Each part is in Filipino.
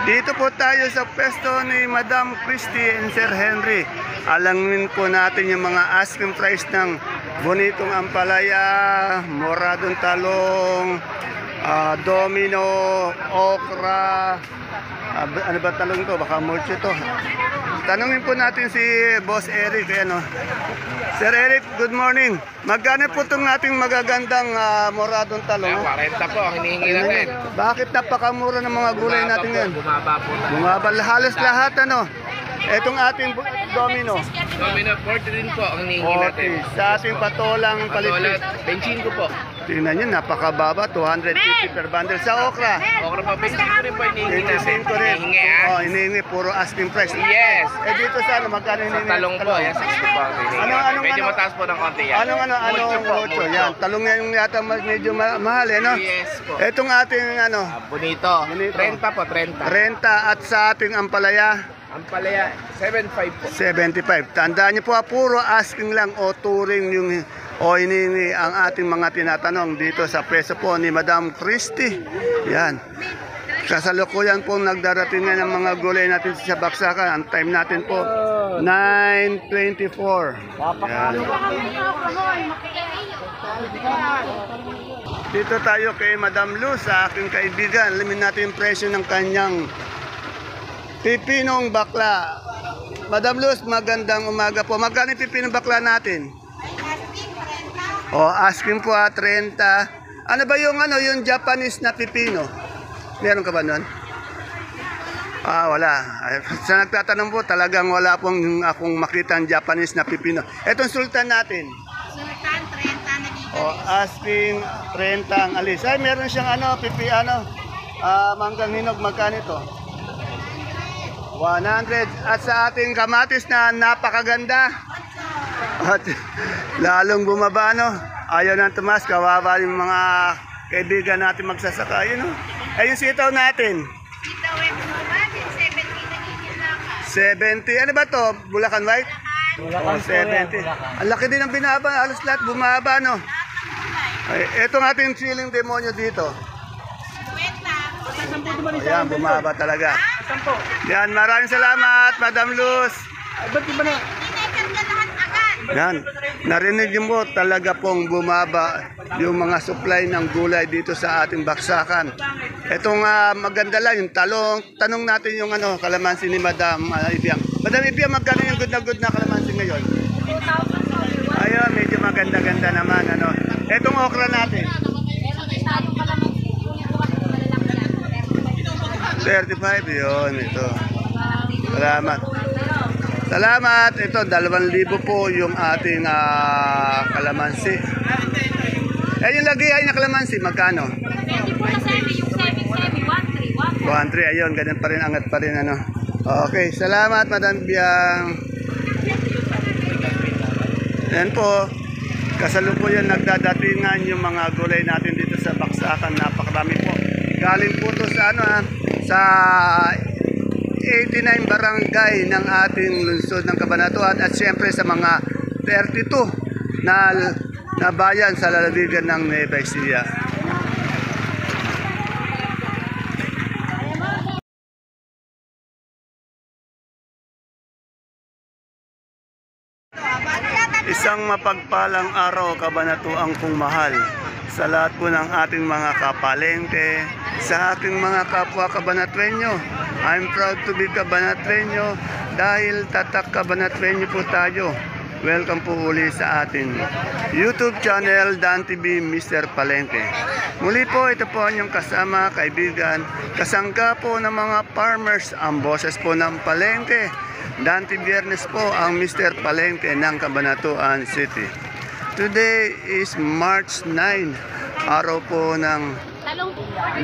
Dito po tayo sa pwesto ni Madam Christy and Sir Henry. Alamin po natin yung mga asking price ng bonitong ampalaya, moradong talong, domino, okra, ano ba talong to? Baka mulcho to. Tanungin po natin si Boss Eric. Ano? Sir Eric, good morning. Magkano po itong ating magagandang moradong talong? 40 po ang hinihingi natin. Bakit napakamura ng mga gulay natin ngayon? Bumaba po. Bumaba halos lahat ano. Etong ating domino. Domino 40 din po ang hinihingi natin. Sa ating patolang Patolat, palit. 25 po. Tingnan nyo, napakababa. 250 per bundle. Sa okra. Okra po, 25 rin po hinihingi natin. 25 rin. Hinihingi ha? Oh, hinihingi. Puro asking price. Yes. Dito sa ano, magkano Sa hinihingi? talong po, yan 60 po ang hinihingi. Medyo mataas po ng konti yan. Anong mucho? Yan. Talong yan yung yata medyo mahal no? Yes po. Etong ating Bonito. 30 po, 30. renta at sa ating ampalaya. Ang palaya, 75 po. 75. Tandaan niyo po, puro asking lang o touring yung hinihingi ang ating mga tinatanong dito sa preso po ni Madam Christy. Yan. Kasalukuyan po nagdarating na ng mga gulay natin sa baksakan. Ang time natin po, 9:24. Yan. Dito tayo kay Madam Luz, sa aking kaibigan. Alamin natin yung presyo ng kanyang pipinong bakla. Madam Luz, magandang umaga po. Magkano yung pipinong bakla natin? Asking po 30. Ano ba yung Japanese na pipino? Meron ka ba nun? Wala. Sa nagtatanong po, talagang wala pong akong makita ang Japanese na pipino. Etong sultan natin. Sultan, 30 nagiging. Asking 30 ang alis. Ay, meron siyang manggang hinog. Magkano ito? 100. At sa ating kamatis na napakaganda. At lalong bumaba, no? Ayaw nang tumas, kawawa yung mga kaibigan natin magsasaka. Yun, no? Yung sitaw natin. Dito, bumaba din, 70 nagiging lang. 70. Ano ba to? Bulacan White? Bulacan 70. Ang laki din ng binaba. Halos lahat bumaba, no? Ay, etong ating siling demonyo dito. 20. Ayan, bumaba talaga. Yan, maraming salamat, Madam Luz. Tinakan ka lahat agad. Yan, narinig niyo mo talaga pong bumaba yung mga supply ng gulay dito sa ating baksakan. Itong maganda lang, yung talong. Tanong natin yung kalamansi ni Madam Ibiang. Madam Ibiang, magkano yung good na kalamansi ngayon? 2,000. Ayun, medyo maganda-ganda naman. Itong okra natin. 35, yun, ito. Salamat. Salamat. Ito, 2,000 po yung ating kalamansi. Yung lagay na kalamansi, magkano? Pwede po na semi, yung 7, 1,300, ayun, ganyan pa rin, angat pa rin, Okay, salamat, Madam Biang. Yan po, kasalukuyan nagdadatingan yung mga gulay natin dito sa baksakan. Napakarami po. Galing po to sa 89 barangay ng ating lungsod ng Cabanatuan at siyempre sa mga 32 na bayan sa lalawigan ng Nueva Ecija. Isang mapagpalang araw, Cabanatuan kong mahal. Sa lahat po ng ating mga kapalengke, sa ating mga kapwa Cabanatueño. I'm proud to be Cabanatueño dahil tatak Cabanatueño po tayo. Welcome po uli sa ating YouTube channel, Dan TV Mr. Palengke. Muli po, ito po ang inyong kasama, kaibigan, kasangka po ng mga farmers, ang boses po ng Palengke. Dan TV Biyernes po ang Mr. Palengke ng Cabanatuan City. Today is March 9, araw po ng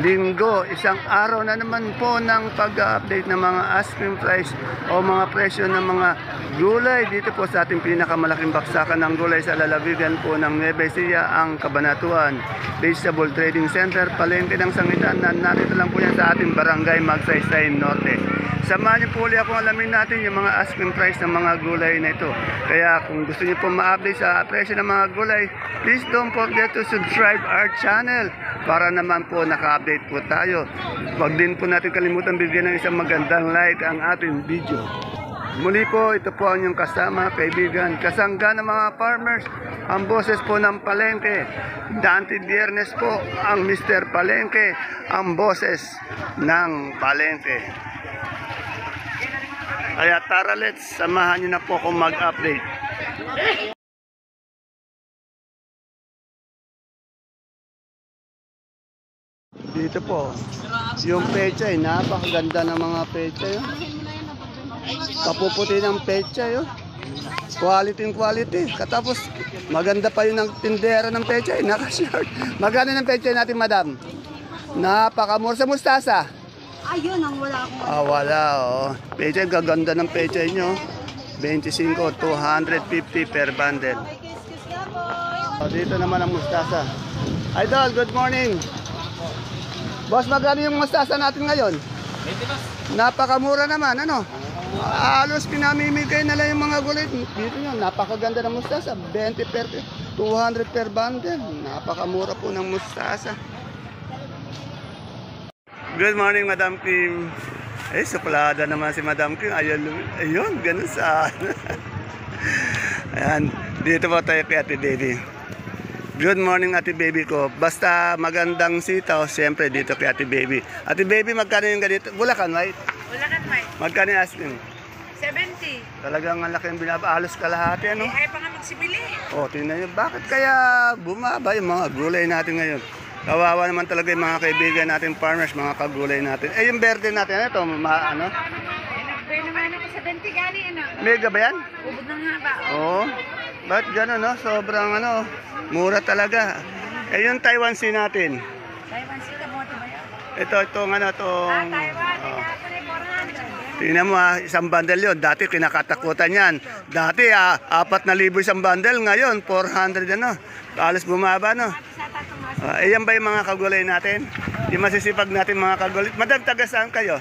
Linggo, isang araw na naman po ng pag-update ng mga asking price o mga presyo ng mga gulay dito po sa ating pinakamalaking baksakan ng gulay sa lalawigan po ng Nueva Ecija, ang Cabanatuan Vegetable Trading Center, Palengke ng Sangitan, na narito lang po yan sa ating barangay Magsaysay Norte. Samahan niyo po ulit akong alamin natin yung mga asking price ng mga gulay na ito. Kaya kung gusto niyo po ma-update sa presyo ng mga gulay, please don't forget to subscribe our channel para naman po naka-update po tayo. Huwag din po natin kalimutan bigyan ng isang magandang like ang ating video. Muli po, ito po ang inyong kasama, kaibigan, kasangga ng mga farmers, ang boses po ng Palengke. Dante Biernes po ang Mr. Palengke, ang boses ng Palengke. Kaya tara, let's samahan nyo na po kung mag-update. Dito po, yung pechay, napakaganda ng mga pechay. Kapuputi ng pechay. Quality. Katapos, maganda pa yun ang tindera ng pechay. Naka-short. Maganda ng pechay natin, madam? Napakamura sa mustasa. Ayun ang wala akong. Wala, oh. Pechay, gaganda ng pechay nyo. 25, 250 per bundle. Dito naman ang mustasa. Idol, good morning. Boss, magkano yung mustasa natin ngayon? 22. Napakamura naman, ano? Halos pinamimigay na lang yung mga gulay. Dito yun, napakaganda ng mustasa. 20 per 200 per bundle. Napakamura po ng mustasa. Good morning, Madam Kim. Suplada naman si Madam Kim. Ayun, ganun sa... Ayan, dito po tayo kay Ate Baby. Good morning, Ate Baby ko. Basta magandang sitaw, siyempre dito kay Ate Baby. Ate Baby, magkano yung ganito? Bulacan, right? Bulacan, Mike. Magkano yung asking? 70. Talagang ang laki ng binaba. Halos kalahati, ano? Ay pa nga magsibili. Tingnan nyo. Bakit kaya bumaba yung mga gulay natin ngayon? Kawawa naman talaga yung mga kaibigan natin, farmers, mga kagulay natin. Yung verde natin, ito, ano? Nag-burn naman ako sa 20 gani, ano? Mega ba yan? Ubod ng haba. Oo. Ba't gano'n, no? Sobrang, mura talaga. Yung Taiwan Sea natin. Taiwan sila, bote ba yan? Itong, Taiwan, oh. ito na 400. Tingnan mo isang bundle yun. Dati kinakatakutan yan. Dati 4,000 isang bundle. Ngayon 400 Alas bumaba no. Yan ba yung mga kagulay natin? Yung masisipag natin mga kagulay. Madam, taga saan kayo?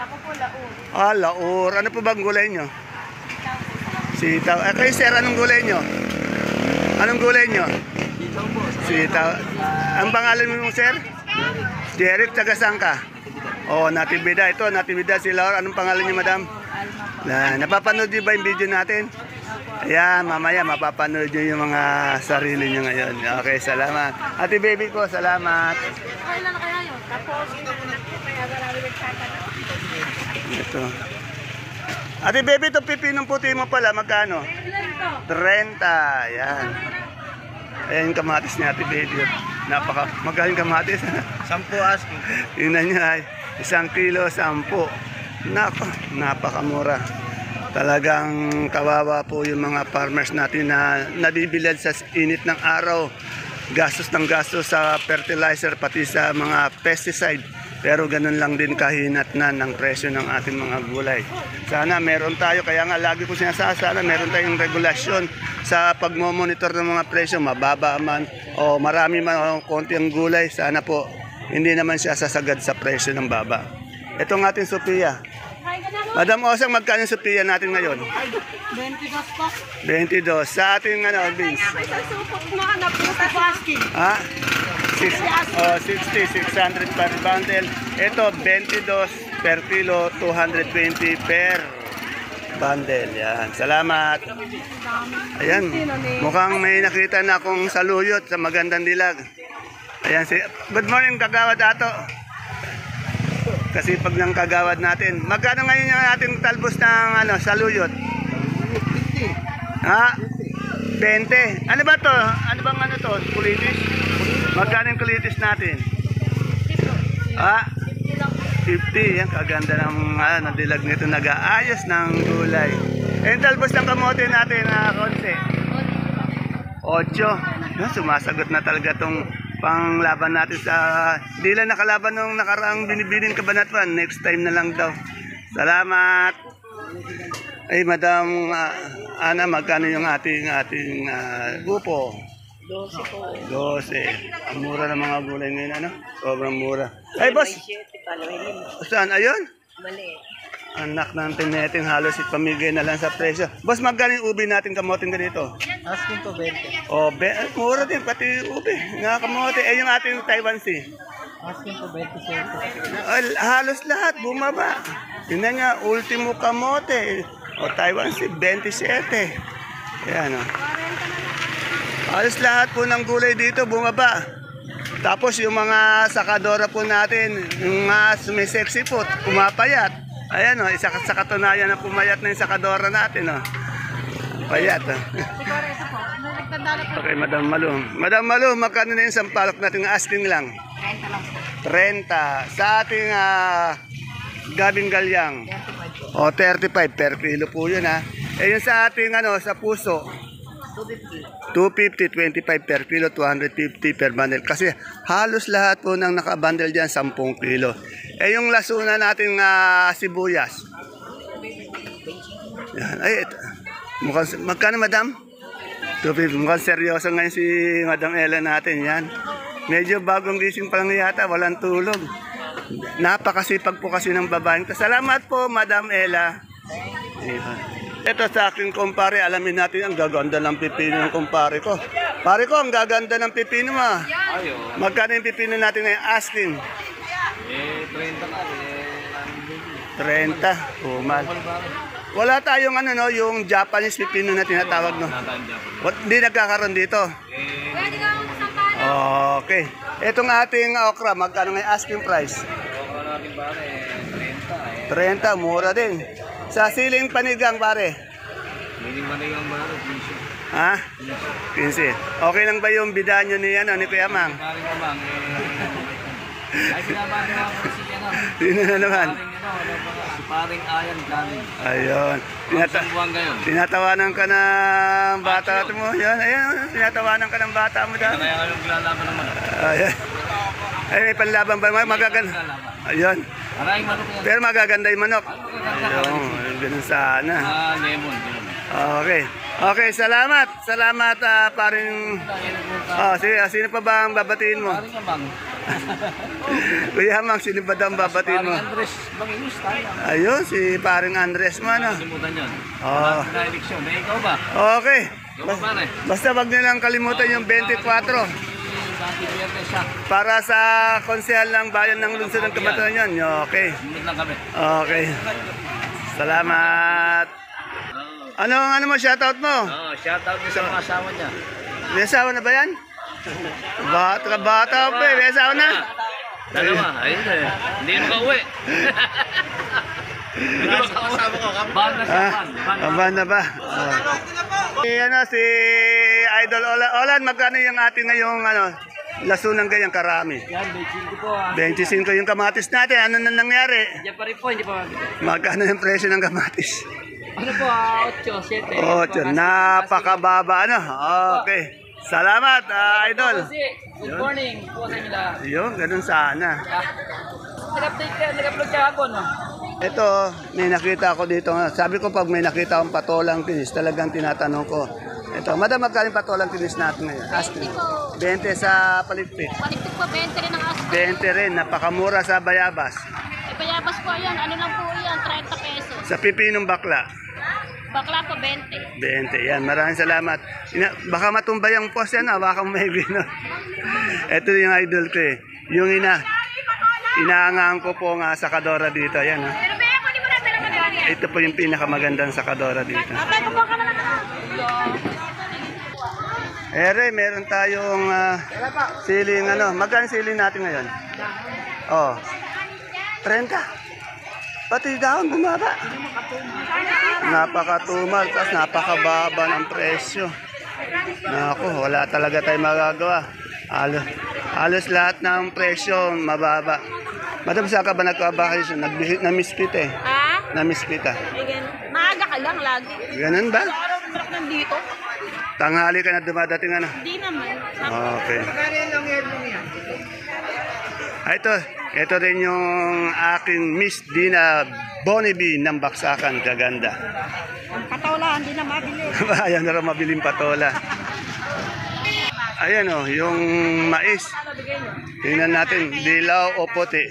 Ako po, Laur. Laur. Ano po bang gulay nyo? Sitaw. Kayo sir, anong gulay nyo? Anong gulay nyo? Sitaw. Ang pangalan mo sir? Jeric, taga saan ka? Natividad. Ito, Natividad si Laura. Anong pangalan niyo, madam? Napapanood niyo ba yung video natin? Ayan, mamaya mapapanood niyo yung mga sarili niyo ngayon. Okay, salamat. Ate Baby ko, salamat. Kailan na kaya yun? Tapos, kaya marami nagtatanong. Ito. Ate Baby, ito pipinong puti mo pala. Magkano? 30. Ayan. Ayan yung kamatis ni Ate Baby. Magkano yung kamatis? 10 asking. Tingnan niyo ay 1 kilo, 10. Napakamura. Talagang kawawa po yung mga farmers natin na nabibilad sa init ng araw. Gastos ng gastos sa fertilizer pati sa mga pesticide. Pero ganun lang din kahinat na ng presyo ng ating mga gulay. Sana meron tayo, kaya nga lagi ko sinasabi, sana meron tayong regulasyon sa pagmomonitor ng mga presyo. Mababa man o marami man o konti ang gulay, sana po hindi naman siya sasagad sa presyo ng baba. Ito ng ating Sophia. Madam Osang, magkano yung Sophia natin ngayon? 22 po. 22. Sa ating beans. May sasupok mo ka na po sa basket. 60, 600 per bundle. Ito, 22 per kilo, 220 per bundle. Yan. Salamat. Ayan. Mukhang may nakita na akong saluyot sa magandang dilag. Ayan. Good morning, Kagawad Ato. Kasi pag ng kagawad natin. Magkano ngayon yung ating talbos ng saluyot? 20. Ano ba to? Ano bang to? Kulitis? Magkano yung kulitis natin? 50. Yan, kaganda ng dilag nito. Nag-aayos ng gulay. Yung talbos ng kamote natin na konti. 8. Yan, sumasagot na talaga tong panglaban natin sa... Di lang nakalaban nung nakaraang binibining Kabanatuan. Next time na lang daw. Salamat. Ay, Madam Ana, magkano yung ating bupo? 12 po. 12. Ang mura ng mga gulay ngayon, Sobrang mura. Ay, boss! Saan? Ayun? Mali. Anak ng tineting halos ipamigay na lang sa presyo. Boss, magkano yung ubi natin kamoting ganito? Yan Asking po 20. O, mura din, pati ube. Nakakamote. Eh, yung ating Taiwan Sea. Asking po 27. Ay, halos lahat, bumaba. Yun na nga, ultimo kamote. O, Taiwan Sea, 27. Ayan, o. Halos lahat po ng gulay dito, bumaba. Tapos yung mga sakadora po natin, yung mga may sexy po, pumapayat. Ayan, o, isa sa katunayan na pumayat na yung sakadora natin, o. Payat, o. Okay, Madam Malu. Madam Malu, magkano na yung sampalok natin asking lang? 30. Sa ating gabing galyang. O, 35 per kilo po yun, ha. Eh, yung sa ating, sa puso, 250, 25 per kilo, 250 per bundle. Kasi halos lahat po ng nakabundle dyan, 10 kilo. Eh, yung lasuna nating sibuyas. Yan. Ay, ito. Magkano, madam? 250. Mukhang seryoso ngayon si Madam Ella natin. Yan. Medyo bagong gising pa lang yata, walang tulog. Napakasipag po kasi ng babaeng. Salamat po, Madam Ella. Ito sa aking kumpare, alamin natin ang gaganda ng pipino ng kumpare ko. Pare ko, ang gaganda ng pipino mo. Magkano yung pipino natin ngayon? Asking. 30 ka. 30. Kumal. Wala tayong yung Japanese pipino na tinatawag, no? Hindi nagkakaroon dito. Okay. Itong ating okra, magkano ngayon asking price? 30, mura din. Sa siling panigang, pare? Siling panigang pare, 15. Ha? 15. Okay lang ba yung bida nyo ni Kuya Mang? Pare ka bang, ay pinabari mo ako si Sino na naman? Si paring Ayan Galing. Ayun. Tinatawanan ka ng bata mo. Ayun, tinatawanan ka ng bata mo daw. Kaya kayong glalaban naman. Ayun. Ay, may panlaban ba? Magaganda. Ayun. Maraming manok yan. Pero magaganda yung manok. Ayun, ganun sana. Lemon. Okay. Okay, salamat. Salamat, paring... sino pa ba ang babatiin mo? Paring ka bang? Kuya Mang, sino ba daw ang babatiin mo? Paring Andres, Banginis tayo. Ayun, si paring Andres mo, ano? Kalimutan yun. Oo. Na-eleksyon. Eh, ikaw ba? Okay. Ikaw ba, pare? Basta wag nilang kalimutan yung 24. Para sa konsehal ng bayan ng lungsod ng Kabatayan yun. Okay. Sumunod lang kami. Okay. Salamat. Ano mo, shoutout mo? Shoutout niyo sa mga asawa niya. May asawa na ba yan? Bata pa eh. May asawa na? Dalawa. Ayun eh. Hindi makauwi. Hindi makakasama ko. Ban na siya. Ban na ba? Si Idol Olan, magkano yung ating ngayong lasunang ganyang karami? Yan, 25 po. 25 yung kamatis natin. Ano na nangyari? Yan pa rin po, hindi pa. Magkano yung presyo ng kamatis? Ano po, 8, 7. 8. Napakababa, Okay. Salamat, Idol. Good morning po sa inyo lahat. Yun, ganun sana. Nag-upload siya ako, no? Ito, may nakita ako dito. Sabi ko pag may nakita akong patolang tinis, talagang tinatanong ko. Ito, madam, magkaling patolang tinis natin ngayon? Asking. 20 sa paligpit. Paligpit po, 20 rin ang aso. 20 rin, napakamura sa bayabas. Bayabas po yan. Ano lang po yan? 30 pesos. Sa pipinong bakla. Bakla po, 20. 20, yan. Maraming salamat. Baka matumbay ang post yan, baka may no? Ito yung idol ko eh. Yung inaangaan ko po nga sa Kadora dito. Yan, ha? Pero ba ako, di mo na talaga yan? Ito po yung pinakamagandang sa Kadora dito. Tatay ko po ka na Ere, meron tayong siling Magkano siling natin ngayon? Oh. 30. Pati daon bumaba. Napakatumal, tapos napakababa ng presyo. Naku, wala talaga tayong magagawa. Halos lahat ng presyo mababa. Madam, saan ka ba nagkabakasyon? Na-mispit eh. Ha? Na-mispit ah. Maaga ka lang lagi. Ganun ba? Araw-araw nandito. Tanghali ka na dumadating Hindi naman. Okay. Ito rin yung aking Miss Dina Bonneby ng Baksakan, kaganda. Ang patola, hindi na mabili. Ayaw na rin mabiling patola. Ayan yung mais. Tingnan natin, dilaw o puti.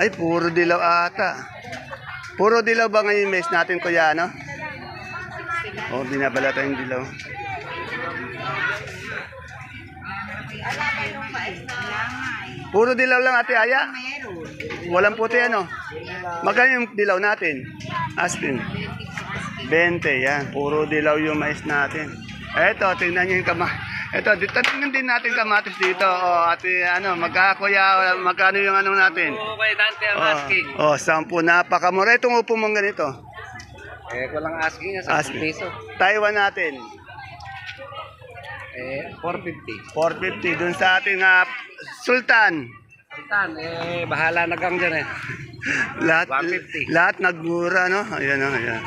Ay, puro dilaw ata. Puro dilaw ba ngayon mais natin, kuya, Oh, binabalata yung dilaw. Puro dilaw lang, Ate Aya. Walang puti, ano? Magkano yung dilaw natin? Aspen. 20, yan. Puro dilaw yung mais natin. Eto, tingnan nyo yung Ito, tingnan din natin kamatis dito. O, ate, magkakakuya, magkano yung ano natin? Okay, Dante ang asking. 10. Napakamura. Itong upo mong ganito. Walang asking, 10 peso. Taiwan natin. 450. 450. Dun sa ating Sultan. Sultan, bahala na kang dyan Lahat, 150. lahat nagmura, no? Ayan, ayan.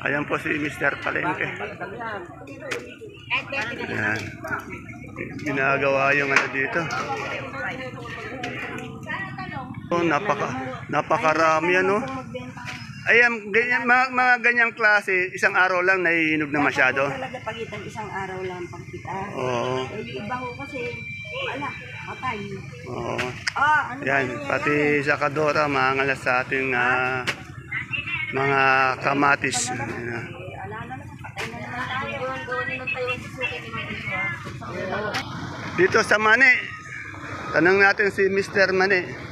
Ayan po si Mr. Palengke. Ayan. Ginagawa yung ano dito. Oh, napakarami, ano? Ayan, ganyan, mga ganyang klase, isang araw lang naihinog na masyado. Talaga pagitan isang araw lang pagkita. Oo. Yung iba ko kasi, wala, patay. Oo. Ano Yan, pati sa Kadora, maangalas sa ating mga kamatis. Ayan. Wala na naman, patay na naman tayo. Gawin ng tayo susukin ni Dito sa Mani, tanong natin si Mr. Mani.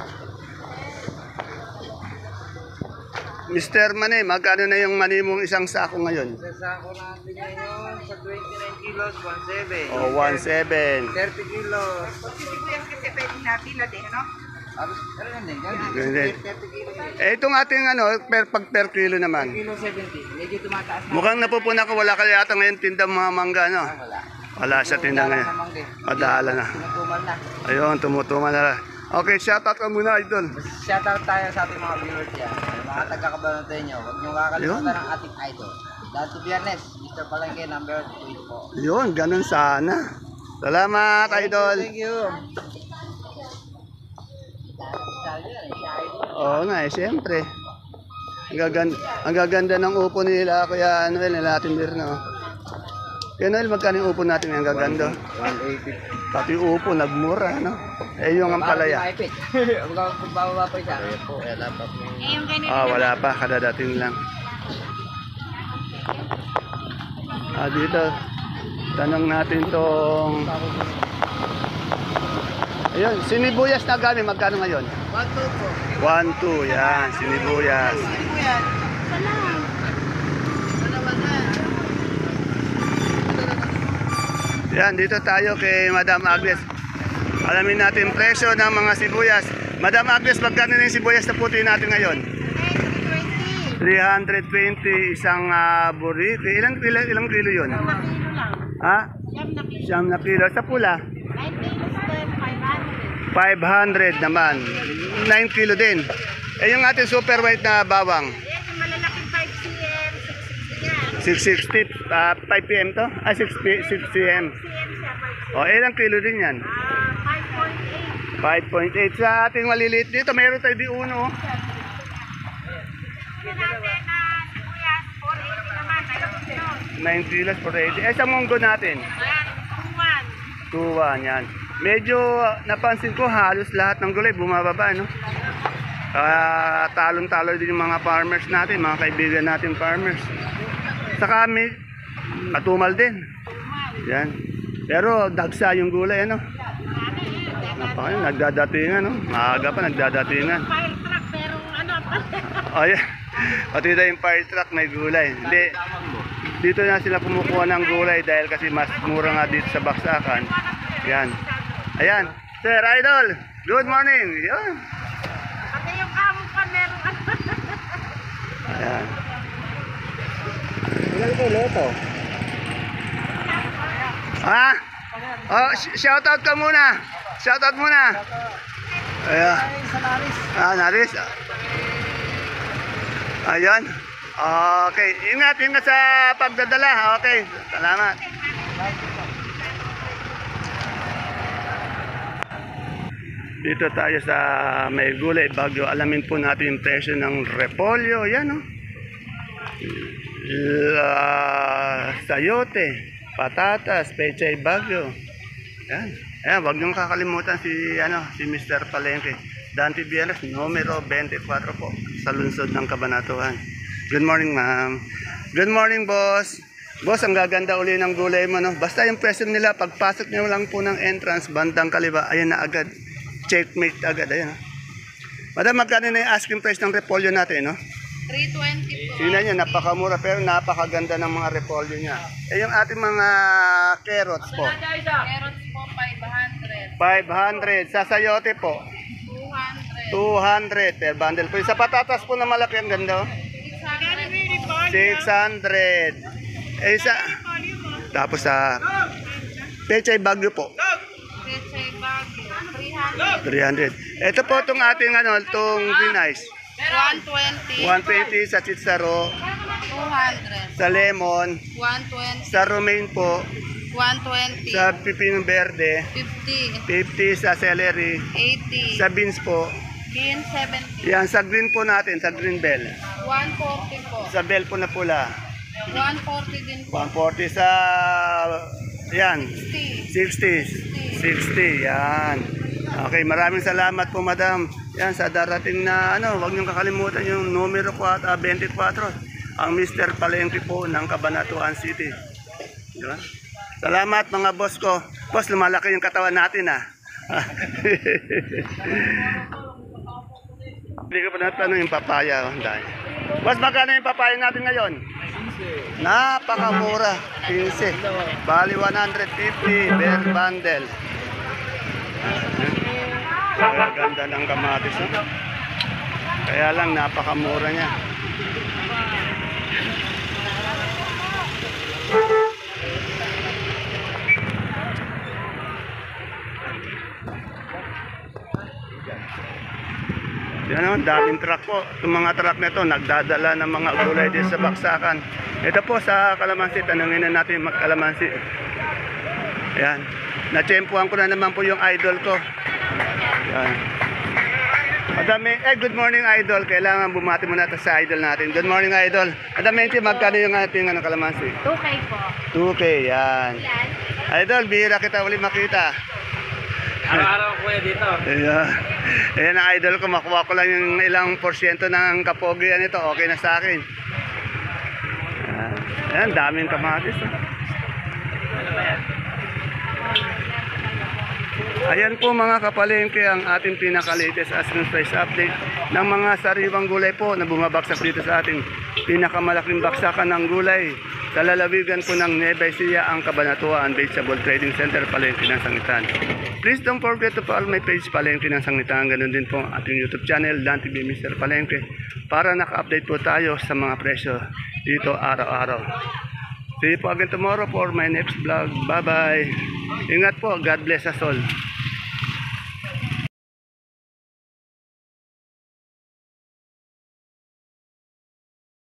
Mr. Mani, magkano na yung mani mong isang sako ngayon? Sa ako natin ngayon, sa 29 kilos, 1.7. O, 1.7. 30 kilos. kasi pwede natin na din, ano? Ganun din. Itong ating per kilo naman. Kilo 70. Medyo tumataas na. Mukhang napupuna ko, wala ka yata ngayon tinda mga mangga, no? Wala. Wala sa tinda ngayon. Madala na. Tinutumal na. Ayun, tumutuman na. Okay, shoutout ka muna, Idol. Shoutout tayo sa ating mga viewers yan. Mga taga-Cabanatuan nyo. Huwag nyo kakalimutan ng ating idol. Dahil to Biyernes, Mr. Palengke, number 2 po. Yun, ganun sana. Salamat, Idol. Thank you. Oo nga, siyempre. Ang gaganda ng upo nila, Kuya Noel, nila natin din, no? Kuya Noel, magkano yung upo natin ang gaganda? 180. Pati upo, nagmura, no? Eh, yung ampalaya. Huwag kang pagbababa pa isa. Yung ganito. Wala pa, kadadating lang. Dito, tanong natin tong... Ayun, sinibuyas na gabi, magkano ngayon? 1.2 po. 1-2, yan, sinibuyas. Yan, dito tayo kay Madam Agnes. Alamin natin presyo ng mga sibuyas. Madam Agnes, magkano na yung sibuyas na puti natin ngayon? 320 isang burrito. Ilang kilo yun? Ha? Siyam na kilo. Sa pula? 500 naman. 9 kilo din. Eh yung ating super white na bawang? Yung malalaking 5 cm, 660. 5 PM to? 6 PM. O, ilang kilo din yan? 5.8. 5.8. Sa ating maliliit dito, mayroon tayo di uno. Yung natin na sibuyas, 480 naman. 9 kilos, 480. Eh, sa munggo natin? Ayan, 2.1, yan. Medyo napansin ko halos lahat ng gulay bumababa, no? Talon-talon din yung mga farmers natin, mga kaibigan natin farmers. Saka may matumal din. Yan. Pero dagsa yung gulay, ano? Nagdadatingan, no? Maaga pa nagdadatingan. Fire truck, merong ano pa. Oh, yeah. Pati na yung fire truck may gulay. Hindi. Dito na sila kumukuha ng gulay dahil kasi mas mura nga dito sa Baksakan. Yan. Ayan. Sir Idol, good morning. Yan. Pati yung kamo pa, merong ano. Ayan. Ilang kilo ito? Ha? Oh, shoutout ka muna. Shoutout muna. Ayan. Naris. Ayan. Okay. Ingat sa pagdadala. Okay. Salamat. Dito tayo sa may gulay Bagyo. Alamin po natin yung presyo ng repolyo. Yan, no? Sayote, patatas, pechay Bagyo. Yan. Ayan, wag niyong kakalimutan si Mr. Palengke. Dante Bienes, numero 24 po sa lungsod ng Cabanatuan. Good morning, ma'am. Good morning, boss. Boss, ang gaganda uli ng gulay mo, no? Basta yung presyo nila, pagpasok nyo lang po ng entrance, bandang kaliwa, ayan na agad. Checkmate agad, ayan. No? Madam, magkano na yung asking price ng repolyo natin, no? 320 po. Tingnan nyo, napakamura pero napakaganda ng mga repolyo niya. Eh, yung ating mga carrots po, Carrots po, 500. 500. Sa sayote po, 200. 200 per bundle po. Sa patatas po na malaki, ang ganda, oh. 600. Eh, tapos sa pechay bagyo po, Pechay Baguio, 300. 300. Ito po itong ating itong green ice. 120. 120 sa chitsaro, 200. sa lemon, 120. sa romaine po, 120. sa pipino verde, 50. 50 sa celery, 80. sa beans po. Bean, 70. Yan, sa green po natin, sa green bell. 140 po. Sa bell po na pula. 140 din po. 140 sa, yan, 60. 60. Yan. Okay, maraming salamat po, madam. Yan, sa darating na, huwag niyong kakalimutan yung numero 24, ang Mr. Palengke po ng Cabanatuan City. Diba? Salamat mga boss ko. Boss, lumalaki yung katawan natin, ah. Hindi ko pa natanong yung papaya. Oh, dahil. Boss, magkano yung papaya natin ngayon? Napakamura. 15. Bali 150 per bundle. Kaya ganda ng kamatis. Oh. Kaya lang napakamura niya. Yan, daming truck po. Itong mga truck na ito, nagdadala ng mga gulay din sa baksakan. Ito po sa kalamansi, tanungin na natin yung magkalamansi. Ayan. Natsempuhan ko na naman po yung idol ko. Ayan. Madami, good morning idol. Kailangan bumati muna ito sa idol natin. Good morning idol. Madami, magkano yung ating kalamansi? 2K po. 2K, yan. Idol, bihira kita uli makita. Araw-araw ko dito. Ayan. Ayan ang idol ko. Makuha ko lang yung ilang porsyento ng kapogian nito. Okay na sa akin. Ayan, daming kamatis. Oh. Ayan po mga kapalengke ang ating pinaka-latest asking price update ng mga sariwang gulay po na bumabaksak dito sa ating pinakamalaking baksakan ng gulay sa lalawigan po ng Nueva Ecija, ang Cabanatuan Vegetable Trading Center, Palengke ng Sangitan. Please don't forget to follow my page Palengke ng Sangitan. Ganun din po ang ating YouTube channel, Dan TV Mr. Palengke, para naka-update po tayo sa mga presyo dito araw-araw. See you po again tomorrow for my next vlog. Bye-bye. Ingat po. God bless us all.